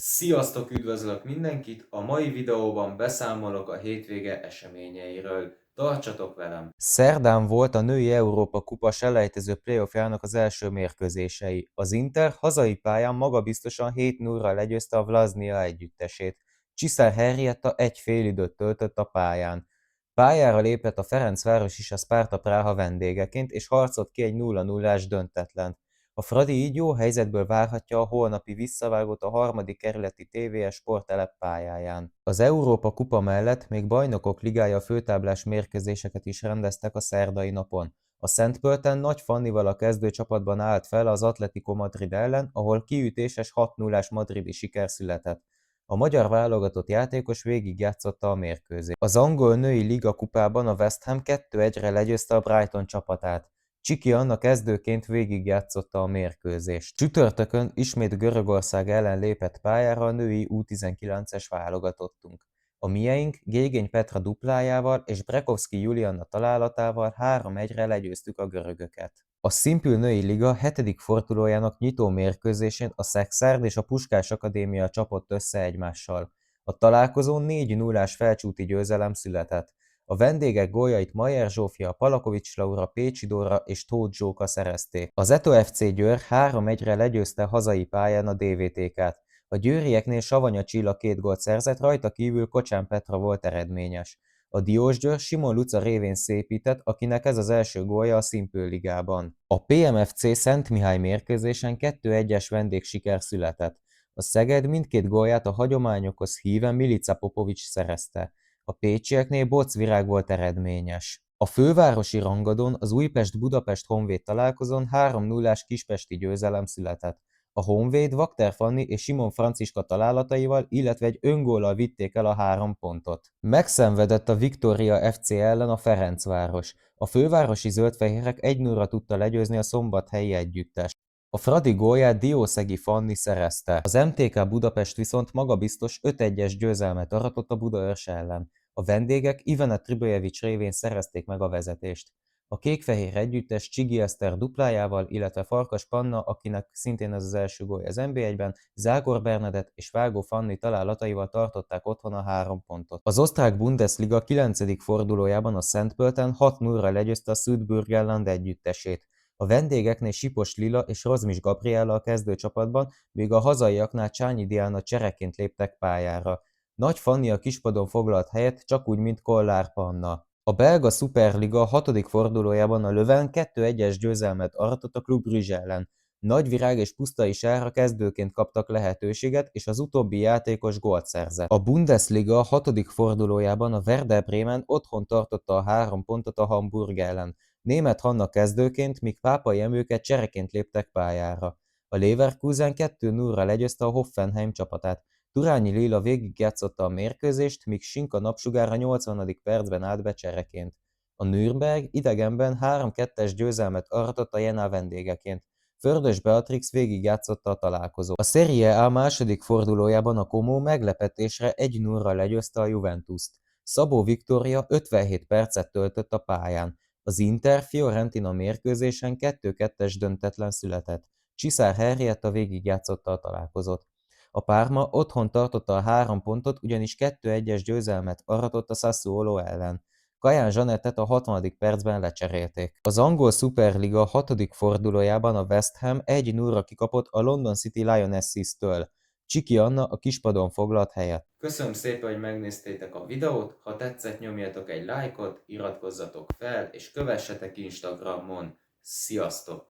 Sziasztok, üdvözlök mindenkit! A mai videóban beszámolok a hétvége eseményeiről. Tartsatok velem! Szerdán volt a női Európa-kupa selejtező playoffjának az első mérkőzései. Az Inter hazai pályán magabiztosan 7-0-ra legyőzte a Vllaznia együttesét. Csiszár Henrietta egy félidőt töltött a pályán. Pályára lépett a Ferencváros is a Sparta Praha vendégeként, és harcolt ki egy 0-0-ás döntetlent. A Fradi így jó helyzetből várhatja a holnapi visszavágót a harmadik kerületi TVS Sporttelep pályáján. Az Európa-kupa mellett még Bajnokok Ligája főtáblás mérkőzéseket is rendeztek a szerdai napon. A Szentpölten Nagy Fannival a kezdőcsapatban állt fel az Atletico Madrid ellen, ahol kiütéses 6-0-ás madridi siker született. A magyar válogatott játékos végigjátszotta a mérkőzést. Az angol női liga kupában a West Ham 2-1-re legyőzte a Brighton csapatát. Csiki Anna kezdőként végigjátszotta a mérkőzést. Csütörtökön ismét Görögország ellen lépett pályára a női U19-es válogatottunk. A mieink Gégény Petra duplájával és Brekovszky Julianna találatával 3-1-re legyőztük a görögöket. A Szimpül női liga 7. fordulójának nyitó mérkőzésén a Szekszárd és a Puskás Akadémia csapott össze egymással. A találkozón 4-0-ás felcsúti győzelem született. A vendégek góljait Majer Zsófia, Palakovics Laura, Pécsi Dóra és Tóth Zsóka szerezték. Az Eto FC Győr 3-1-re legyőzte hazai pályán a DVTK-t. A győrieknél Savanya Csilla 2 gólt szerzett, rajta kívül Kocsán Petra volt eredményes. A Diósgyőr Simon Luca révén szépített, akinek ez az első gólja a Szimpő ligában. A PMFC Szent Mihály mérkőzésen 2-1-es vendégsiker született. A Szeged mindkét gólját a hagyományokhoz híven Milica Popovics szerezte. A pécsieknél Boc Virág volt eredményes. A fővárosi rangadón az Újpest-Budapest Honvéd találkozón 3-0-ás kispesti győzelem született. A Honvéd Vakter Fanni és Simon Franciska találataival, illetve egy öngóllal vitték el a 3 pontot. Megszenvedett a Viktória FC ellen a Ferencváros. A fővárosi zöldfehérek 1-0-ra tudta legyőzni a szombathelyi együttest. A Fradi gólját Diószegi Fanni szerezte. Az MTK Budapest viszont magabiztos 5-1-es győzelmet aratott a Budaörs ellen. A vendégek Ivana Tribojevics révén szerezték meg a vezetést. A kék-fehér együttes Csigi Eszter duplájával, illetve Farkas Panna, akinek szintén ez az első gólja az NB1-ben, Zágor Bernadett és Vágó Fanni találataival tartották otthon a 3 pontot. Az osztrák Bundesliga 9. fordulójában a Szentpölten 6-0-ra legyőzte a Südburgenland együttesét. A vendégeknél Sipos Lila és Rozmis Gabriella a kezdőcsapatban, míg a hazaiaknál Csányi Diana csereként léptek pályára. Nagy Fanni a kispadon foglalt helyet, csak úgy, mint Kollár Panna. A belga Superliga 6. fordulójában a Löwen 2-1-es győzelmet aratott a Club Brugge ellen. Nagy Virág és Pusztai Sára kezdőként kaptak lehetőséget, és az utóbbi játékos gólt szerzett. A Bundesliga 6. fordulójában a Werder Bremen otthon tartotta a 3 pontot a Hamburg ellen. Németh Hanna kezdőként, míg Pápai Emőke csereként léptek pályára. A Leverkusen 2-0-ra legyőzte a Hoffenheim csapatát. Turányi Lila végigjátszotta a mérkőzést, míg Sinka Napsugár a 80. percben állt be csereként. A Nürnberg idegenben 3-2-es győzelmet aratott a Jena vendégeként. Förös Beatrix végigjátszotta a találkozót. A Serie A második fordulójában a Como meglepetésre 1-0-ra legyőzte a Juventust. Szabó Viktória 57 percet töltött a pályán. Az Inter Fiorentina mérkőzésen 2-2-es döntetlen született. Csiszár Henrietta végigjátszotta a találkozót. A Parma otthon tartotta a 3 pontot, ugyanis 2-1-es győzelmet aratott a Sassuolo ellen. Kaján Zsanettet a 60. percben lecserélték. Az angol Superliga 6. fordulójában a West Ham 1-0-ra kikapott a London City Lionesses-től. Csiki Anna a kispadon foglalt helyet. Köszönöm szépen, hogy megnéztétek a videót, ha tetszett, nyomjatok egy lájkot, iratkozzatok fel, és kövessetek Instagramon. Sziasztok!